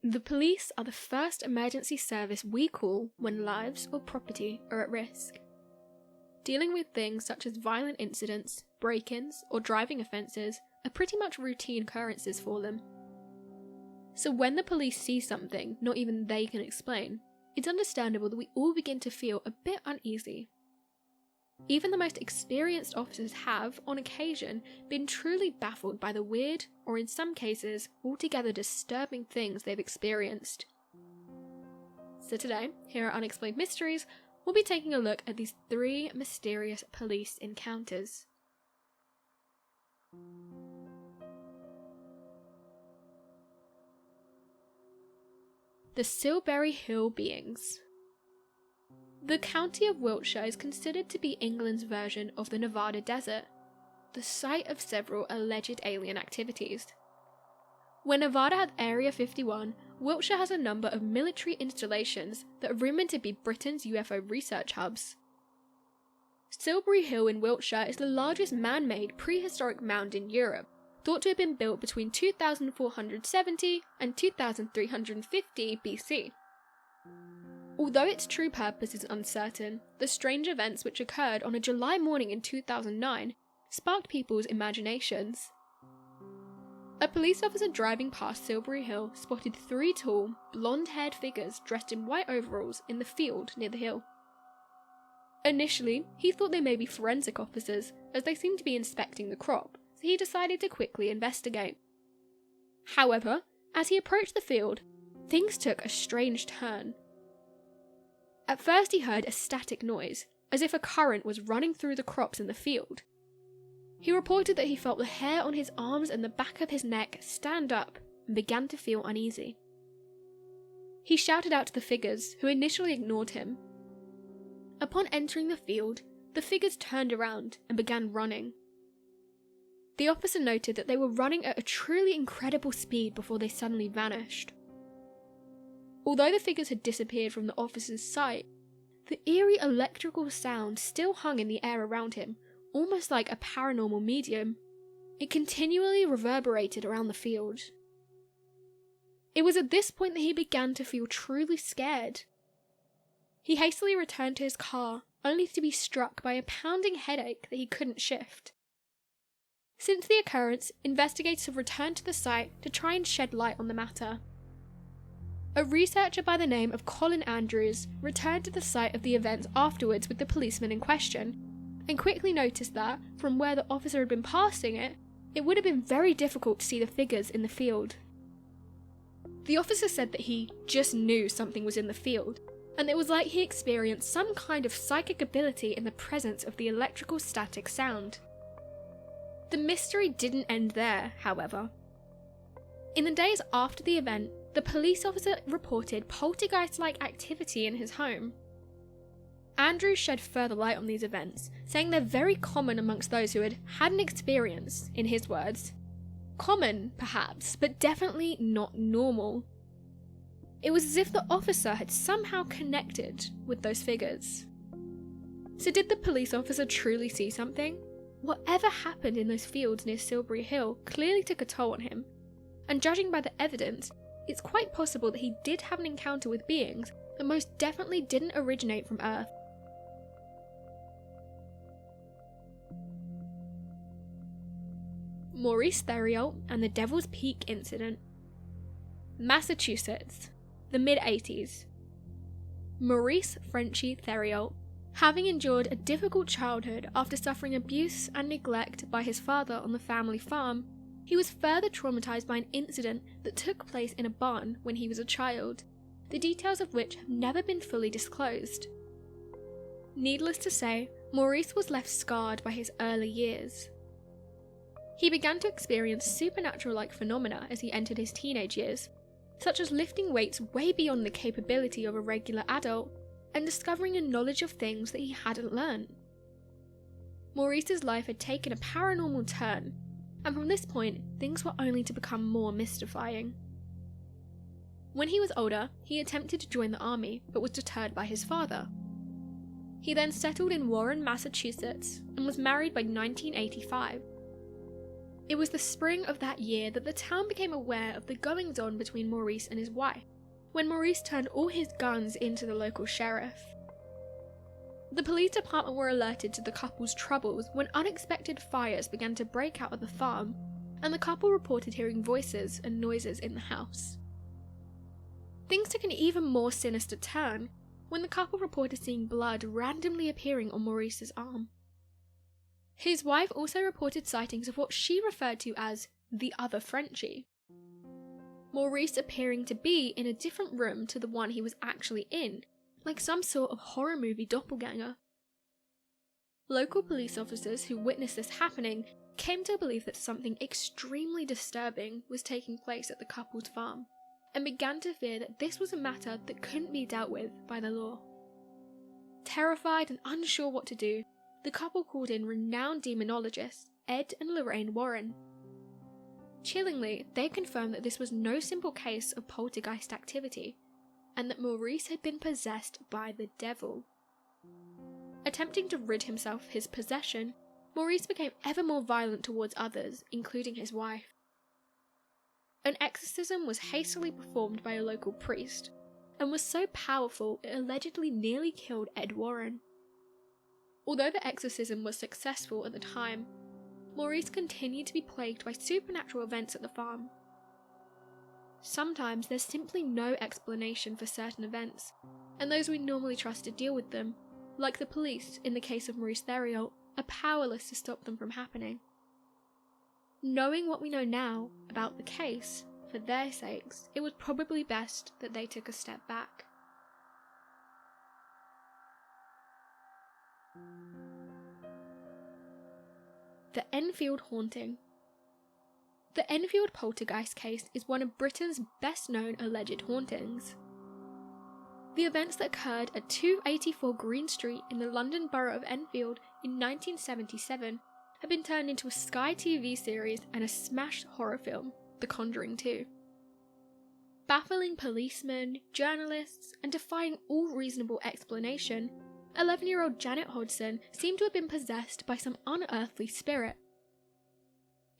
The police are the first emergency service we call when lives or property are at risk. Dealing with things such as violent incidents, break-ins, or driving offences are pretty much routine occurrences for them. So when the police see something not even they can explain, it's understandable that we all begin to feel a bit uneasy. Even the most experienced officers have, on occasion, been truly baffled by the weird, or in some cases, altogether disturbing things they've experienced. So today, here at Unexplained Mysteries, we'll be taking a look at these 3 mysterious police encounters. The Silbury Hill beings. The county of Wiltshire is considered to be England's version of the Nevada desert, the site of several alleged alien activities. Where Nevada had Area 51, Wiltshire has a number of military installations that are rumoured to be Britain's UFO research hubs. Silbury Hill in Wiltshire is the largest man-made prehistoric mound in Europe, thought to have been built between 2470 and 2350 BC. Although its true purpose is uncertain, the strange events which occurred on a July morning in 2009 sparked people's imaginations. A police officer driving past Silbury Hill spotted 3 tall, blonde-haired figures dressed in white overalls in the field near the hill. Initially, he thought they may be forensic officers, as they seemed to be inspecting the crop, so he decided to quickly investigate. However, as he approached the field, things took a strange turn. At first he heard a static noise, as if a current was running through the crops in the field. He reported that he felt the hair on his arms and the back of his neck stand up and began to feel uneasy. He shouted out to the figures, who initially ignored him. Upon entering the field, the figures turned around and began running. The officer noted that they were running at a truly incredible speed before they suddenly vanished. Although the figures had disappeared from the officer's sight, the eerie electrical sound still hung in the air around him, almost like a paranormal medium. It continually reverberated around the field. It was at this point that he began to feel truly scared. He hastily returned to his car, only to be struck by a pounding headache that he couldn't shift. Since the occurrence, investigators have returned to the site to try and shed light on the matter. A researcher by the name of Colin Andrews returned to the site of the events afterwards with the policeman in question, and quickly noticed that, from where the officer had been passing it, it would have been very difficult to see the figures in the field. The officer said that he just knew something was in the field, and it was like he experienced some kind of psychic ability in the presence of the electrical static sound. The mystery didn't end there, however. In the days after the event, the police officer reported poltergeist-like activity in his home. Andrews shed further light on these events, saying they're very common amongst those who had had an experience, in his words. Common, perhaps, but definitely not normal. It was as if the officer had somehow connected with those figures. So did the police officer truly see something? Whatever happened in those fields near Silbury Hill clearly took a toll on him, and judging by the evidence, it's quite possible that he did have an encounter with beings that most definitely didn't originate from Earth. Maurice Therio and the Devil's Peak Incident. Massachusetts, the mid-80s. Maurice Frenchy Therio, having endured a difficult childhood after suffering abuse and neglect by his father on the family farm, he was further traumatized by an incident that took place in a barn when he was a child, the details of which have never been fully disclosed. Needless to say, Maurice was left scarred by his early years. He began to experience supernatural-like phenomena as he entered his teenage years, such as lifting weights way beyond the capability of a regular adult and discovering a knowledge of things that he hadn't learned. Maurice's life had taken a paranormal turn, and from this point, things were only to become more mystifying. When he was older, he attempted to join the army, but was deterred by his father. He then settled in Warren, Massachusetts, and was married by 1985. It was the spring of that year that the town became aware of the goings-on between Maurice and his wife, when Maurice turned all his guns into the local sheriff. The police department were alerted to the couple's troubles when unexpected fires began to break out at the farm, and the couple reported hearing voices and noises in the house. Things took an even more sinister turn when the couple reported seeing blood randomly appearing on Maurice's arm. His wife also reported sightings of what she referred to as the other Frenchie, Maurice appearing to be in a different room to the one he was actually in, like some sort of horror movie doppelganger. Local police officers who witnessed this happening came to believe that something extremely disturbing was taking place at the couple's farm, and began to fear that this was a matter that couldn't be dealt with by the law. Terrified and unsure what to do, the couple called in renowned demonologists Ed and Lorraine Warren. Chillingly, they confirmed that this was no simple case of poltergeist activity, and that Maurice had been possessed by the devil. Attempting to rid himself of his possession, Maurice became ever more violent towards others, including his wife. An exorcism was hastily performed by a local priest, and was so powerful it allegedly nearly killed Ed Warren. Although the exorcism was successful at the time, Maurice continued to be plagued by supernatural events at the farm. Sometimes there's simply no explanation for certain events, and those we normally trust to deal with them, like the police in the case of Maurice Therio, are powerless to stop them from happening. Knowing what we know now about the case, for their sakes, it was probably best that they took a step back. The Enfield Haunting. The Enfield poltergeist case is one of Britain's best-known alleged hauntings. The events that occurred at 284 Green Street in the London borough of Enfield in 1977 have been turned into a Sky TV series and a smash horror film, The Conjuring 2. Baffling policemen, journalists, and defying all reasonable explanation, 11-year-old Janet Hodgson seemed to have been possessed by some unearthly spirit.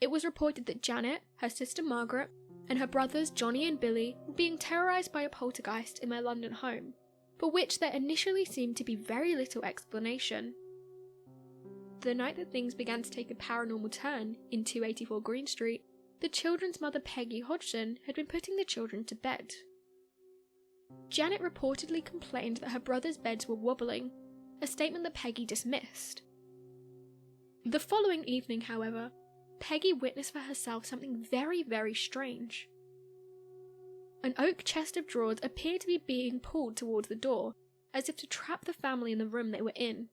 It was reported that Janet, her sister Margaret, and her brothers Johnny and Billy were being terrorised by a poltergeist in their London home, for which there initially seemed to be very little explanation. The night that things began to take a paranormal turn in 284 Green Street, the children's mother Peggy Hodgson had been putting the children to bed. Janet reportedly complained that her brothers' beds were wobbling, a statement that Peggy dismissed. The following evening, however, Peggy witnessed for herself something very, very strange. An oak chest of drawers appeared to be being pulled towards the door, as if to trap the family in the room they were in.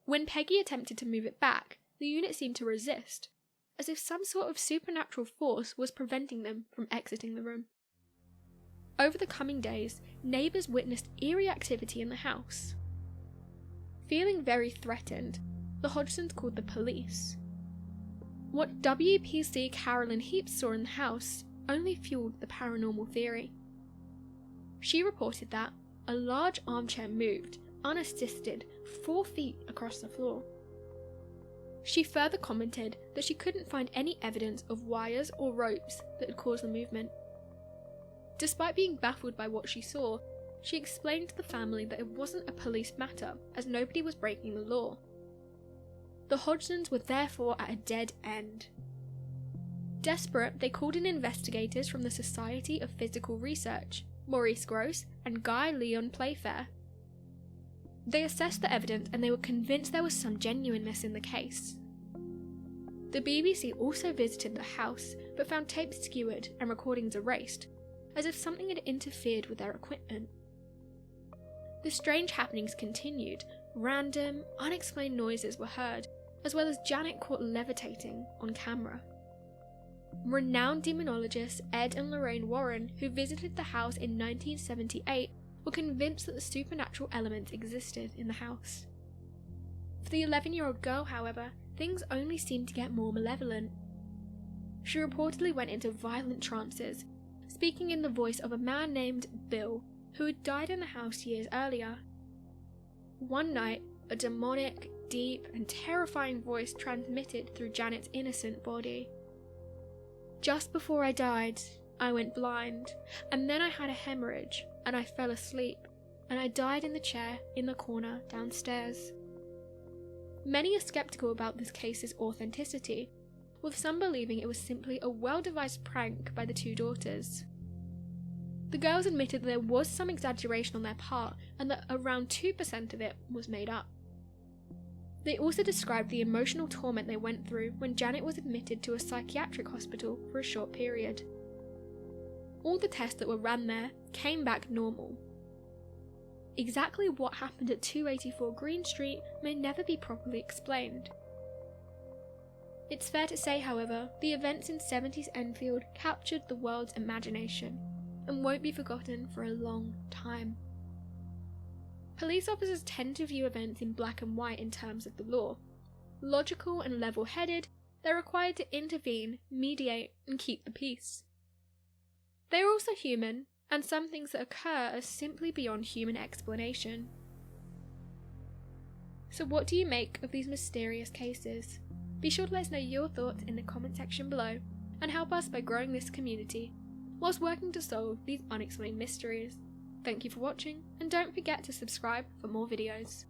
When Peggy attempted to move it back, the unit seemed to resist, as if some sort of supernatural force was preventing them from exiting the room. Over the coming days, neighbours witnessed eerie activity in the house. Feeling very threatened, the Hodgsons called the police. What WPC Carolyn Heaps saw in the house only fueled the paranormal theory. She reported that a large armchair moved, unassisted, 4 feet across the floor. She further commented that she couldn't find any evidence of wires or ropes that had caused the movement. Despite being baffled by what she saw, she explained to the family that it wasn't a police matter, as nobody was breaking the law. The Hodgsons were therefore at a dead end. Desperate, they called in investigators from the Society of Physical Research, Maurice Gross and Guy Leon Playfair. They assessed the evidence and they were convinced there was some genuineness in the case. The BBC also visited the house, but found tapes skewered and recordings erased, as if something had interfered with their equipment. The strange happenings continued. Random, unexplained noises were heard, as well as Janet caught levitating on camera. Renowned demonologists Ed and Lorraine Warren, who visited the house in 1978, were convinced that the supernatural elements existed in the house. For the 11-year-old girl, however, things only seemed to get more malevolent. She reportedly went into violent trances, speaking in the voice of a man named Bill, who had died in the house years earlier. One night, a demonic, deep and terrifying voice transmitted through Janet's innocent body. "Just before I died, I went blind, and then I had a hemorrhage, and I fell asleep, and I died in the chair in the corner downstairs." Many are skeptical about this case's authenticity, with some believing it was simply a well-devised prank by the two daughters. The girls admitted that there was some exaggeration on their part and that around 2% of it was made up. They also described the emotional torment they went through when Janet was admitted to a psychiatric hospital for a short period. All the tests that were run there came back normal. Exactly what happened at 284 Green Street may never be properly explained. It's fair to say, however, the events in 70s Enfield captured the world's imagination and won't be forgotten for a long time. Police officers tend to view events in black and white in terms of the law. Logical and level-headed, they're required to intervene, mediate, and keep the peace. They are also human, and some things that occur are simply beyond human explanation. So what do you make of these mysterious cases? Be sure to let us know your thoughts in the comment section below, and help us by growing this community, whilst working to solve these unexplained mysteries. Thank you for watching, and don't forget to subscribe for more videos.